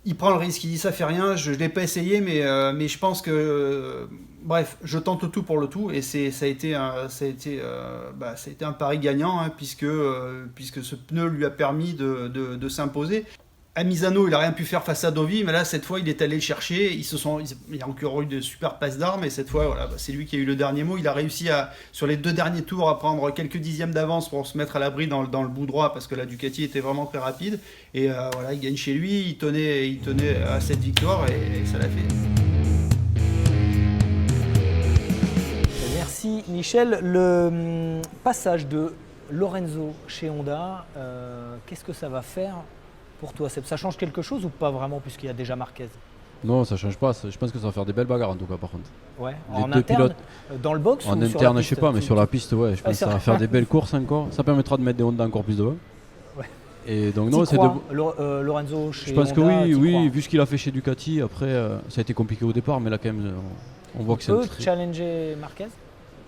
Il prend le risque, il dit ça fait rien. Je ne l'ai pas essayé, mais je pense que... bref, je tente tout pour le tout. Et ça a été un pari gagnant, hein, puisque ce pneu lui a permis de s'imposer. À Misano, il n'a rien pu faire face à Dovi, mais là, cette fois, il est allé le chercher. Il y a encore eu de super passes d'armes, et cette fois, voilà, c'est lui qui a eu le dernier mot. Il a réussi, sur les 2 derniers tours, à prendre quelques dixièmes d'avance pour se mettre à l'abri dans le bout droit, parce que la Ducati était vraiment très rapide. Et voilà, il gagne chez lui, il tenait à cette victoire, et ça l'a fait. Merci Michel. Le passage de Lorenzo chez Honda, qu'est-ce que ça va faire pour toi? Ça change quelque chose ou pas vraiment puisqu'il y a déjà Marquez? Non, ça change pas. Je pense que ça va faire des belles bagarres en tout cas par contre. Ouais. Les en deux interne, pilotes, dans le box en ou sur interne, la je piste, sais pas, mais sur la piste, ouais, je pense que ça va faire des belles courses encore. Ça permettra de mettre des Honda encore plus devant. Ouais. Et donc non, c'est Lorenzo chez je pense que Honda, oui, vu ce qu'il a fait chez Ducati. Après, ça a été compliqué au départ, mais là quand même, on voit que c'est challenger Marquez.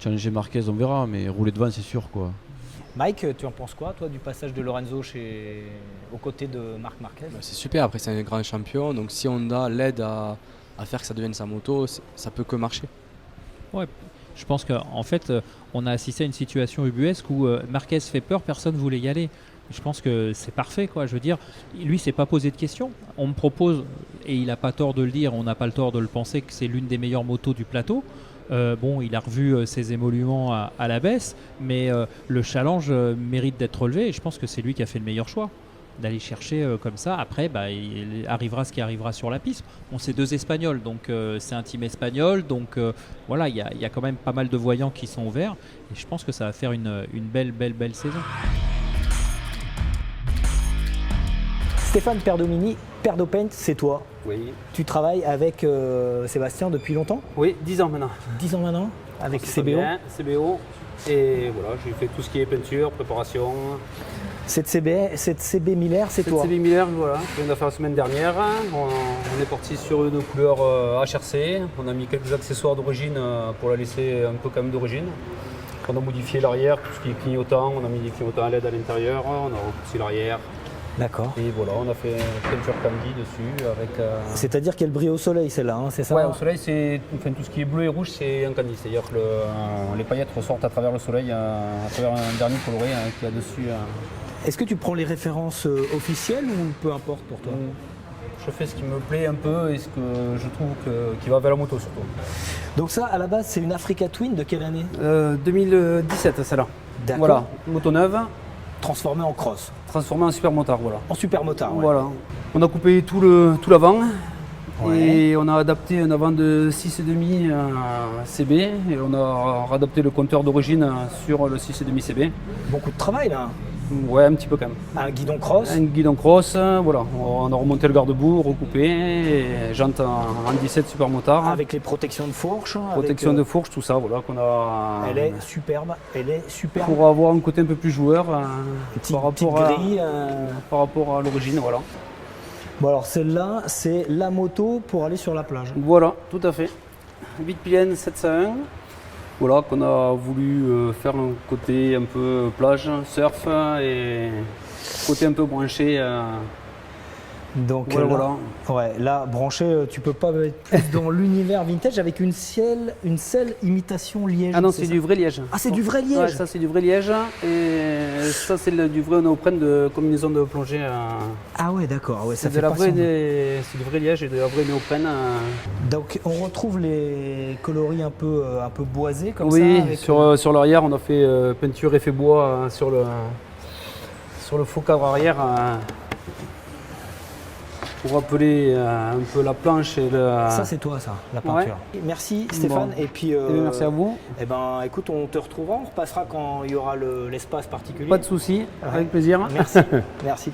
Challenger Marquez, on verra, mais rouler devant, c'est sûr quoi. Mike, tu en penses quoi, toi, du passage de Lorenzo aux côtés de Marc Marquez? C'est super, après c'est un grand champion, donc si Honda l'aide à faire que ça devienne sa moto, ça peut que marcher. Ouais, je pense qu'en fait, on a assisté à une situation ubuesque où Marquez fait peur, personne ne voulait y aller. Je pense que c'est parfait, quoi. Je veux dire, lui, s'est pas posé de questions. On me propose, et il n'a pas tort de le dire, on n'a pas le tort de le penser, que c'est l'une des meilleures motos du plateau. Bon, il a revu ses émoluments à la baisse, mais le challenge mérite d'être relevé et je pense que c'est lui qui a fait le meilleur choix d'aller chercher comme ça. Après, il arrivera ce qui arrivera sur la piste. On c'est 2 Espagnols, donc c'est un team espagnol, donc voilà, il y a quand même pas mal de voyants qui sont ouverts et je pense que ça va faire une belle saison. Stéphane Perdomini, Perdopaint, c'est toi. Oui. Tu travailles avec Sébastien depuis longtemps? Oui, 10 ans maintenant. 10 ans maintenant? Avec CBO bien, CBO. Et voilà, j'ai fait tout ce qui est peinture, préparation. Cette CB Miller, c'est toi? Cette CB Miller, voilà, je viens de la faire la semaine dernière. On est parti sur une couleur HRC. On a mis quelques accessoires d'origine pour la laisser un peu quand même d'origine. On a modifié l'arrière, tout ce qui est clignotant. On a mis des clignotants à LED à l'intérieur. On a repoussé l'arrière. D'accord. Et voilà, on a fait une peinture candy dessus avec... C'est-à-dire qu'elle brille au soleil, celle-là, hein, c'est ça? Ouais, au soleil, tout ce qui est bleu et rouge, c'est un candy. C'est-à-dire que les paillettes ressortent à travers le soleil, à travers un dernier coloré qu'il y a dessus. Est-ce que tu prends les références officielles ou peu importe pour toi? Je fais ce qui me plaît un peu et ce que je trouve qui va vers la moto surtout. Donc ça, à la base, c'est une Africa Twin de quelle année? 2017, celle-là. D'accord. Voilà, moto neuve. Transformée en cross. Transformée en super motard, voilà. En super motard, ouais. Voilà. On a coupé tout l'avant. Ouais. Et on a adapté un avant de 6,5 CB et on a adapté le compteur d'origine sur le 6,5 CB. Beaucoup de travail là. Ouais, un petit peu quand même. Un guidon cross. Un guidon cross, voilà. On a remonté le garde-boue, recoupé, et jante en 17 super motard. Avec les protections de fourche. Protection de fourche, tout ça, voilà. Qu'on a... Elle est superbe, Pour avoir un côté un peu plus joueur par rapport à l'origine, voilà. Bon alors celle-là, c'est la moto pour aller sur la plage. Voilà, tout à fait. 8 Pilène 701. Voilà, qu'on a voulu faire un côté un peu plage, surf et côté un peu branché. Donc voilà. Ouais, là, branché, tu peux pas être plus dans l'univers vintage avec une selle imitation liège. Ah non, c'est du vrai liège. Ah, c'est du vrai liège. Ouais, ça c'est du vrai liège et ça c'est du vrai néoprène de combinaison de plongée. Ah ouais, d'accord. Ouais, c'est du vrai liège et de la vraie néoprène. Donc on retrouve les coloris un peu boisés comme ça. Oui, sur l'arrière on a fait peinture effet bois sur le faux cadre arrière. Pour rappeler un peu la planche et Ça c'est toi ça, la peinture. Ouais. Merci Stéphane. Bon. Et puis merci à vous. Eh ben écoute, on te retrouvera, on repassera quand il y aura l'espace particulier. Pas de souci, avec plaisir. Merci. Merci.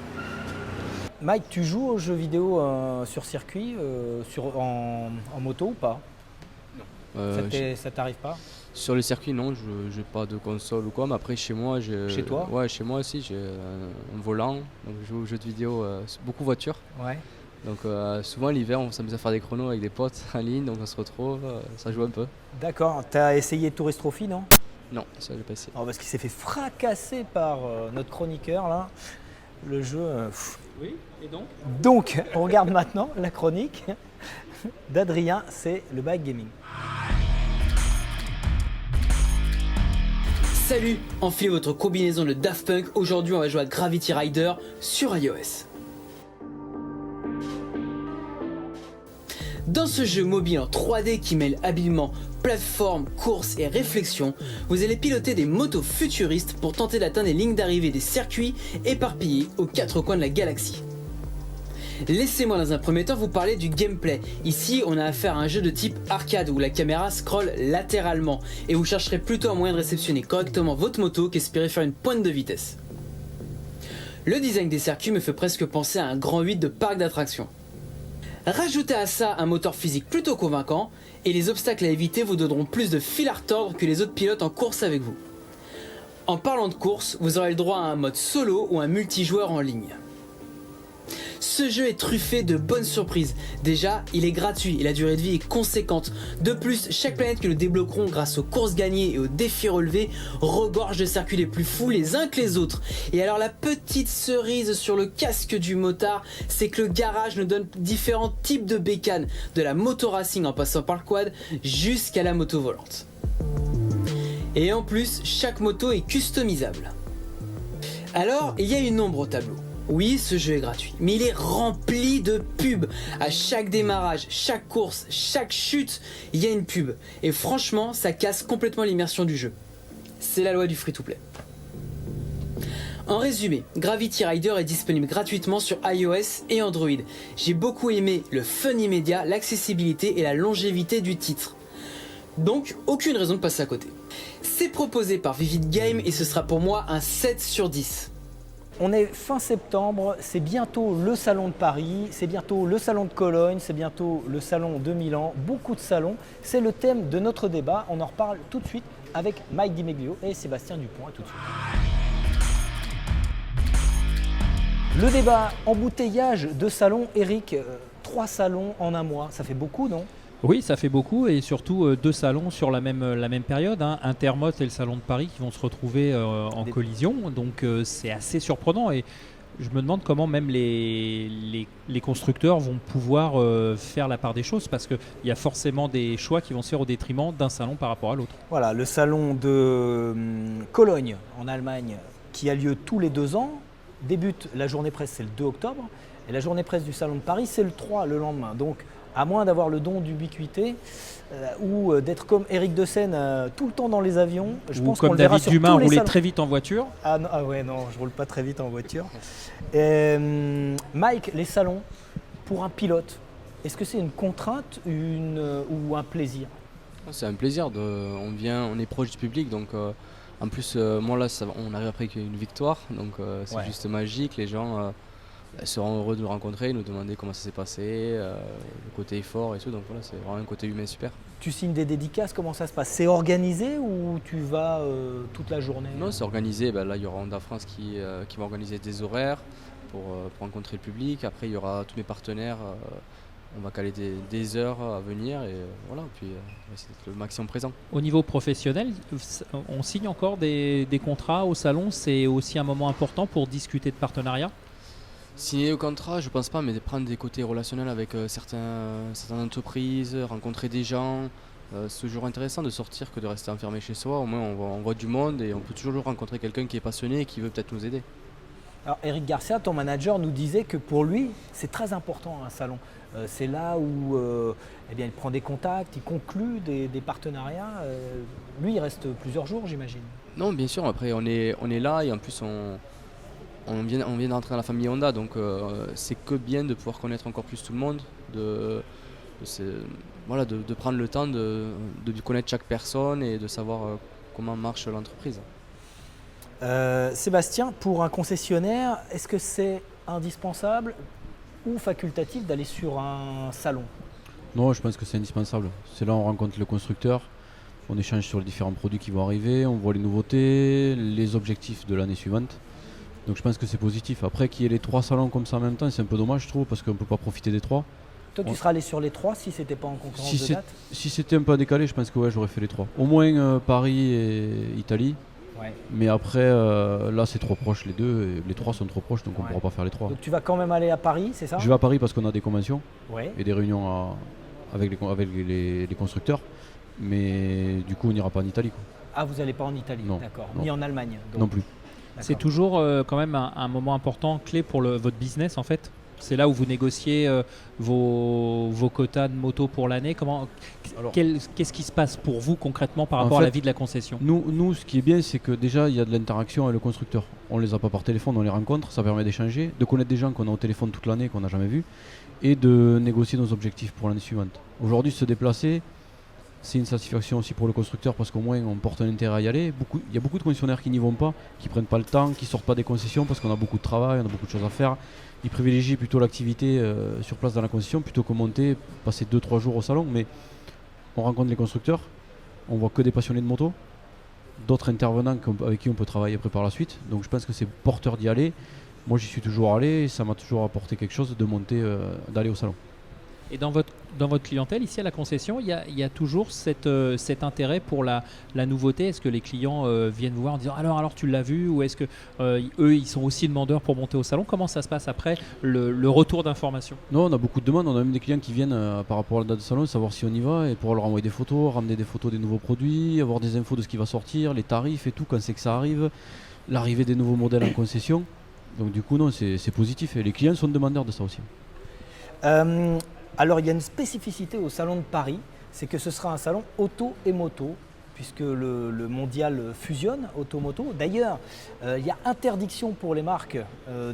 Mike, tu joues aux jeux vidéo sur circuit, en moto ou pas? Non. Ça t'arrive pas? Sur le circuit, non, je n'ai pas de console ou quoi, mais après chez moi, Chez toi? Ouais, chez moi aussi, j'ai un volant, donc je joue aux jeux de vidéo, beaucoup voiture. Ouais. Donc souvent l'hiver, on s'amuse à faire des chronos avec des potes en ligne, donc on se retrouve, ça joue un peu. D'accord, t'as essayé Tourist Trophy, non? Non, ça j'ai pas essayé. Alors, parce qu'il s'est fait fracasser par notre chroniqueur là. Le jeu. Oui, et donc Donc, on regarde maintenant la chronique d'Adrien, c'est le bike gaming. Salut, enfilez votre combinaison de Daft Punk. Aujourd'hui, on va jouer à Gravity Rider sur iOS. Dans ce jeu mobile en 3D qui mêle habilement plateforme, course et réflexion, vous allez piloter des motos futuristes pour tenter d'atteindre les lignes d'arrivée des circuits éparpillés aux quatre coins de la galaxie. Laissez-moi dans un premier temps vous parler du gameplay. Ici, on a affaire à un jeu de type arcade où la caméra scrolle latéralement et vous chercherez plutôt un moyen de réceptionner correctement votre moto qu'espérer faire une pointe de vitesse. Le design des circuits me fait presque penser à un grand 8 de parc d'attractions. Rajoutez à ça un moteur physique plutôt convaincant et les obstacles à éviter vous donneront plus de fil à retordre que les autres pilotes en course avec vous. En parlant de course, vous aurez le droit à un mode solo ou un multijoueur en ligne. Ce jeu est truffé de bonnes surprises. Déjà, il est gratuit et la durée de vie est conséquente. De plus, chaque planète que nous débloquerons grâce aux courses gagnées et aux défis relevés regorge de circuits les plus fous les uns que les autres. Et alors la petite cerise sur le casque du motard, c'est que le garage nous donne différents types de bécanes, de la moto racing en passant par le quad jusqu'à la moto volante. Et en plus, chaque moto est customisable. Alors, il y a une ombre au tableau. Oui, ce jeu est gratuit, mais il est rempli de pubs. À chaque démarrage, chaque course, chaque chute, il y a une pub. Et franchement, ça casse complètement l'immersion du jeu. C'est la loi du free-to-play. En résumé, Gravity Rider est disponible gratuitement sur iOS et Android. J'ai beaucoup aimé le fun immédiat, l'accessibilité et la longévité du titre. Donc, aucune raison de passer à côté. C'est proposé par Vivid Game et ce sera pour moi un 7 sur 10. On est fin septembre, c'est bientôt le salon de Paris, c'est bientôt le salon de Cologne, c'est bientôt le salon de Milan, beaucoup de salons. C'est le thème de notre débat, on en reparle tout de suite avec Mike Di-Meglio et Sébastien Dupont. À tout de suite. Le débat, embouteillage de salons, Eric, 3 salons en un mois, ça fait beaucoup, non ? Oui, ça fait beaucoup et surtout 2 salons sur la même période, hein. Intermot et le salon de Paris qui vont se retrouver en collision, donc c'est assez surprenant et je me demande comment même les constructeurs vont pouvoir faire la part des choses parce qu'il y a forcément des choix qui vont se faire au détriment d'un salon par rapport à l'autre. Voilà, le salon de Cologne en Allemagne qui a lieu tous les 2 ans, débute la journée presse, c'est le 2 octobre et la journée presse du salon de Paris, c'est le 3 le lendemain. Donc, à moins d'avoir le don d'ubiquité ou d'être comme Eric de Seine tout le temps dans les avions. Je pense qu'on le verra sur tous les salons. David Dumas rouler très vite en voiture. Ah ouais, non, je roule pas très vite en voiture. Mike, les salons, pour un pilote, est-ce que c'est une contrainte ou un plaisir ? C'est un plaisir, on est proche du public, donc en plus, moi là, on arrive après qu'il y ait une victoire, donc c'est juste magique, les gens... seront heureux de nous rencontrer, nous demander comment ça s'est passé, le côté effort et tout, donc voilà, c'est vraiment un côté humain super. Tu signes des dédicaces, comment ça se passe ? C'est organisé ou tu vas toute la journée ? Non, c'est organisé, là il y aura Honda France qui va organiser des horaires pour rencontrer le public, après il y aura tous mes partenaires, on va caler des heures à venir et voilà, puis on va essayer d'être le maximum présent. Au niveau professionnel, on signe encore des contrats au salon, c'est aussi un moment important pour discuter de partenariat ? Signer le contrat, je pense pas, mais prendre des côtés relationnels avec certaines entreprises, rencontrer des gens, c'est toujours intéressant de sortir que de rester enfermé chez soi. Au moins on voit du monde et on peut toujours rencontrer quelqu'un qui est passionné et qui veut peut-être nous aider. Alors Eric Garcia, ton manager, nous disait que pour lui, c'est très important un salon. C'est là où il prend des contacts, il conclut des partenariats. Lui, il reste plusieurs jours, j'imagine. Non, bien sûr, après on est là et en plus on vient d'entrer dans la famille Honda, donc c'est que bien de pouvoir connaître encore plus tout le monde, de prendre le temps de connaître chaque personne et de savoir comment marche l'entreprise. Sébastien, pour un concessionnaire, est-ce que c'est indispensable ou facultatif d'aller sur un salon ? Non, je pense que c'est indispensable. C'est là où on rencontre le constructeur, on échange sur les différents produits qui vont arriver, on voit les nouveautés, les objectifs de l'année suivante. Donc je pense que c'est positif. Après qu'il y ait les 3 salons comme ça en même temps, c'est un peu dommage je trouve parce qu'on ne peut pas profiter des 3. Toi, tu seras allé sur les 3 si c'était pas en concurrence de date? Si c'était un peu décalé, je pense que j'aurais fait les 3. Au moins Paris et Italie. Ouais. Mais après, là, c'est trop proche les deux. Et les 3 sont trop proches, donc on ne pourra pas faire les 3. Donc tu vas quand même aller à Paris, c'est ça? Je vais à Paris parce qu'on a des conventions et des réunions avec les constructeurs. Mais du coup, on n'ira pas en Italie, quoi. Ah, vous n'allez pas en Italie, d'accord. Ni en Allemagne donc. Non plus. C'est toujours quand même un moment important, clé pour votre business en fait. C'est là où vous négociez vos quotas de moto pour l'année. Qu'est-ce qui se passe pour vous concrètement par rapport à la vie de la concession? Nous, ce qui est bien, c'est que déjà, il y a de l'interaction avec le constructeur. On ne les a pas par téléphone, on les rencontre, ça permet d'échanger, de connaître des gens qu'on a au téléphone toute l'année, qu'on n'a jamais vus, et de négocier nos objectifs pour l'année suivante. Aujourd'hui, se déplacer, c'est une satisfaction aussi pour le constructeur parce qu'au moins on porte un intérêt à y aller. Il y a beaucoup de concessionnaires qui n'y vont pas, qui ne prennent pas le temps, qui ne sortent pas des concessions parce qu'on a beaucoup de travail, on a beaucoup de choses à faire. Ils privilégient plutôt l'activité sur place dans la concession plutôt que monter, passer 2-3 jours au salon. Mais on rencontre les constructeurs, on voit que des passionnés de moto, d'autres intervenants avec qui on peut travailler après par la suite. Donc je pense que c'est porteur d'y aller. Moi j'y suis toujours allé et ça m'a toujours apporté quelque chose de monter, d'aller au salon. Et dans votre clientèle, ici à la concession, il y a toujours cet intérêt pour la nouveauté. Est-ce que les clients viennent vous voir en disant alors tu l'as vu, ou est-ce que eux ils sont aussi demandeurs pour monter au salon? Comment ça se passe après le retour d'information? Non, on a beaucoup de demandes. On a même des clients qui viennent par rapport à la date de salon, savoir si on y va et pour leur envoyer des photos, ramener des photos des nouveaux produits, avoir des infos de ce qui va sortir, les tarifs et tout, quand c'est que ça arrive, l'arrivée des nouveaux modèles en concession. Donc du coup non, c'est positif et les clients sont demandeurs de ça aussi. Alors il y a une spécificité au salon de Paris, c'est que ce sera un salon auto et moto, puisque le mondial fusionne auto-moto. D'ailleurs, il y a interdiction pour les marques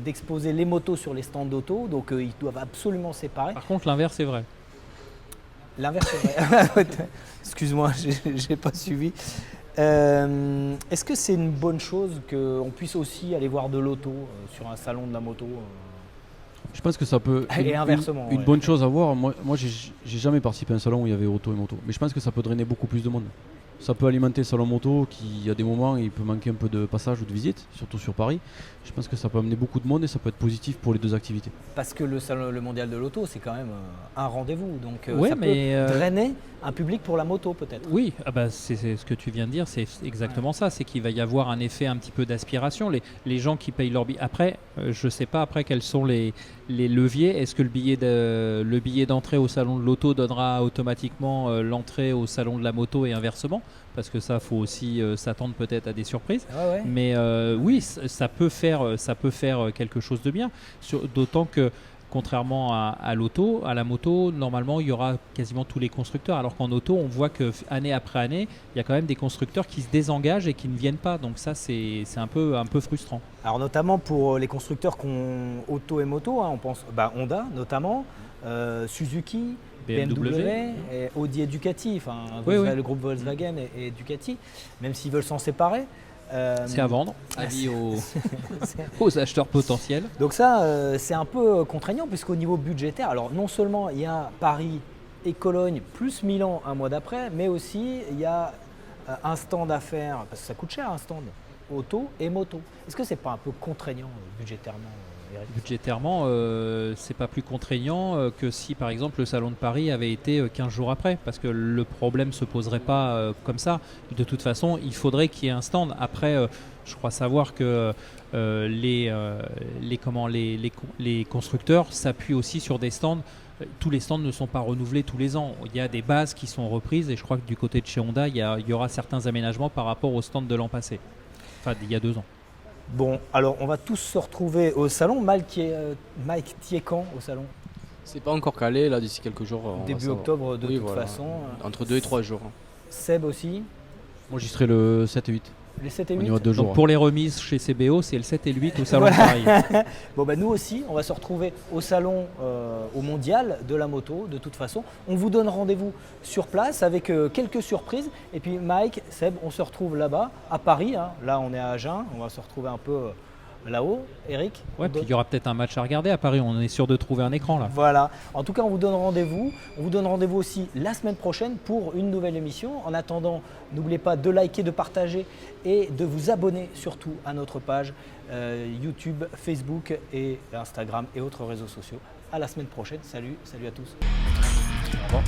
d'exposer les motos sur les stands d'auto, donc ils doivent absolument séparer. Par contre, l'inverse est vrai. L'inverse est vrai. Excuse-moi, j'ai pas suivi. Est-ce que c'est une bonne chose qu'on puisse aussi aller voir de l'auto sur un salon de la moto Je pense que ça peut être une bonne chose à voir. Moi j'ai jamais participé à un salon où il y avait auto et moto, mais je pense que ça peut drainer beaucoup plus de monde. Ça peut alimenter le salon moto qui, à des moments, il peut manquer un peu de passage ou de visite, surtout sur Paris. Je pense que ça peut amener beaucoup de monde et ça peut être positif pour les deux activités. Parce que le mondial de l'auto, c'est quand même un rendez-vous, donc ça peut drainer un public pour la moto peut-être. Oui, c'est ce que tu viens de dire, c'est exactement ça, c'est qu'il va y avoir un effet un petit peu d'aspiration. Les gens qui payent leur billet, après, je ne sais pas après quels sont les leviers. Est-ce que le billet d'entrée au salon de l'auto donnera automatiquement l'entrée au salon de la moto et inversement? Parce que ça, faut aussi s'attendre peut-être à des surprises. Ouais. Mais oui, ça peut faire quelque chose de bien. D'autant que contrairement à l'auto, à la moto, normalement, il y aura quasiment tous les constructeurs. Alors qu'en auto, on voit que année après année, il y a quand même des constructeurs qui se désengagent et qui ne viennent pas. Donc ça, c'est un peu frustrant. Alors notamment pour les constructeurs qui ont auto et moto, on pense Honda notamment, Suzuki, BMW et Audi et Ducati, le groupe Volkswagen et Ducati, même s'ils veulent s'en séparer. C'est à vendre, avis aux acheteurs potentiels. Donc ça, c'est un peu contraignant puisqu'au niveau budgétaire, alors non seulement il y a Paris et Cologne plus Milan un mois d'après, mais aussi il y a un stand à faire, parce que ça coûte cher un stand, auto et moto. Est-ce que c'est pas un peu contraignant budgétairement, Eric ? Budgétairement, c'est pas plus contraignant que si par exemple le salon de Paris avait été 15 jours après, parce que le problème se poserait pas comme ça. De toute façon, il faudrait qu'il y ait un stand. Après, je crois savoir que les constructeurs s'appuient aussi sur des stands. Tous les stands ne sont pas renouvelés tous les ans. Il y a des bases qui sont reprises et je crois que du côté de chez Honda, il y aura certains aménagements par rapport au stand de l'an passé. Enfin, il y a 2 ans. Bon, alors on va tous se retrouver au salon. Mike, t'y es quand au salon ? C'est pas encore calé, là, d'ici quelques jours. Début octobre, de toute façon. Entre 2 et 3 jours. Seb aussi ? Moi, j'y serai le 7 et 8. Les 7 et 8 ? On y va 2 jours. Donc pour les remises chez CBO, c'est le 7 et le 8 au salon de Paris. Bon, nous aussi, on va se retrouver au salon, au mondial de la moto, de toute façon. On vous donne rendez-vous sur place avec quelques surprises. Et puis Mike, Seb, on se retrouve là-bas, à Paris. Là, on est à Agen. On va se retrouver un peu là-haut. Eric ? Ouais, puis il y aura peut-être un match à regarder à Paris. On est sûr de trouver un écran là. Voilà. En tout cas, on vous donne rendez-vous. On vous donne rendez-vous aussi la semaine prochaine pour une nouvelle émission. En attendant, n'oubliez pas de liker, de partager et de vous abonner surtout à notre page YouTube, Facebook et Instagram et autres réseaux sociaux. à la semaine prochaine. Salut à tous. Au revoir.